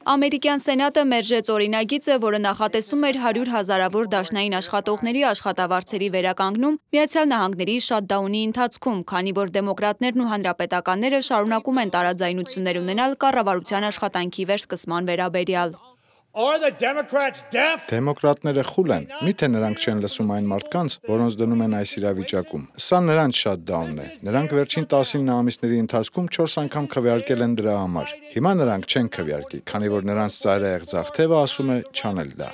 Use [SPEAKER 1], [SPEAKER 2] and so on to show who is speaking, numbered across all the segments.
[SPEAKER 1] Ամերիկյան Սենատը մերժեց օրինագիծը, որը նախատեսում էր 100 հազարավոր դաշնային աշխատողների աշխատավարձերի վերականգնում Միացյալ Նահանգների շատդաունի ընթացքում, քանի որ դեմոկրատներն ու հանրապետականները շարունակում են տարաձայնություններ ունենալ կառավարության աշխատանքի վերսկսման վերաբերյալ։
[SPEAKER 2] Դեմոկրատները խուլ են, միթե նրանք չեն լսում այն մարդկանց, որոնց դնում են այս իրավիճակում։ Սա նրանց շատդաունն է։ Նրանք վերջին 19 ամիսների ընթացքում 4 անգամ քվեարկել են դրա համար։ Հիմա նրանք չեն քվեարկի, քանի որ նրանց ծայրահեղ ձախթևը ասում է չանել դա։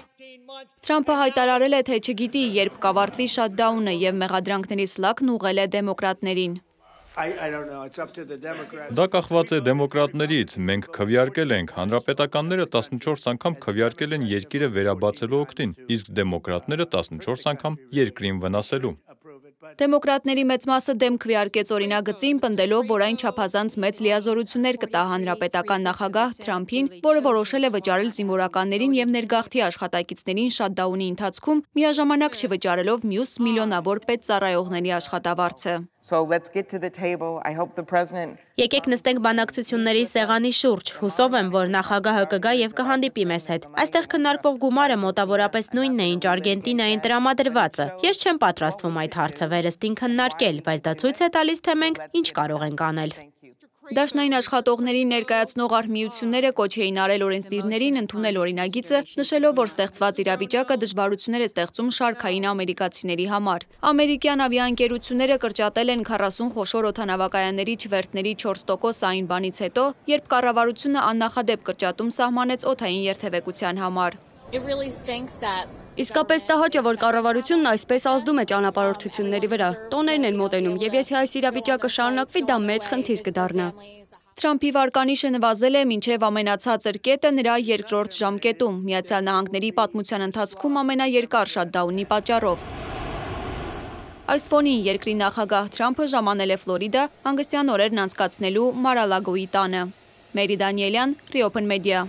[SPEAKER 1] Թրամփը հայտարարել է, թե չգիտի, երբ կավարտվի շատդաունը եւ մեղադրանքների սլաքն ուղղել է դեմոկրատներին։
[SPEAKER 3] Դա կախված է դեմոկրատներից, մենք քվեարկել ենք, հանրապետականները 14 անգամ քվեարկել են երկիրը վերաբացելու օգտին, իսկ դեմոկրատները 14 անգամ երկրին վնասելու։
[SPEAKER 1] Դեմոկրատների մեծ մասը դեմ քվեարկեց օրինագծին, պնդելով, որ այն չափազանց մեծ լիազորություններ կտա հանրապետական նախագահ Թրամփին, որը որոշել է վճարել զինվորականներին եւ ներգաղթի աշխատակիցներին շատդաունի ընթացքում, միաժամանակ չվճարելով մյուս միլիոնավոր պետծառայողների աշխատավարձը։
[SPEAKER 4] Եկեք նստենք բանակցությունների սեղանի շուրջ, հուսով եմ, որ նախագահը կգա եւ կհանդիպի մեզ հետ։ Այստեղ քննարկվող գումարը մոտավորապես նույնն է, ինչ Արգենտինային տրամադրվածը։ Ես չեմ պատրաստվում այդ հարցը վերստին քննարկել, բայց դա ցույց է տալիս, թե մենք ինչ կարող ենք անել։
[SPEAKER 1] Դաշնային աշխատողներին ներկայացնող արհմիությունները կոչ էին արել օրենսդիրներին ընդունել օրինագիծը, նշելով, որ ստեղծված իրավիճակը դժվարություններ է ստեղծում շարքային ամերիկացիների համար։ Ամերիկյան ավիաընկերությունները կրճատել են 40 խոշոր օդանավակայանների չվերթների 4% այն բանից հետո, երբ կառավարությունը աննախադեպ կրճատում սահմանեց օդային երթևեկության համար։
[SPEAKER 5] Իսկապես տհաճ է, որ կառավարությունն այսպես ազդում է ճանապարհորդությունների վրա։ Տոներն են մոտենում, եւ եթե այս իրավիճակը շարունակվի, դա մեծ խնդիր կդառնա։
[SPEAKER 1] Թրամփի վարկանիշը նվազել է մինչև ամենացածր կետը նրա երկրորդ ժամկետում, Միացյալ Նահանգների պատմության ընթացքում ամենաերկար շատդաունի պատճառով։ Այս ֆոնին երկրի նախագահ Թրամփը ժամանել է Ֆլորիդա հանգստյան օրերն անցկացնելու Մար-a-Լագոյի տանը։ Մերի Դանիելյան, Reopen Media։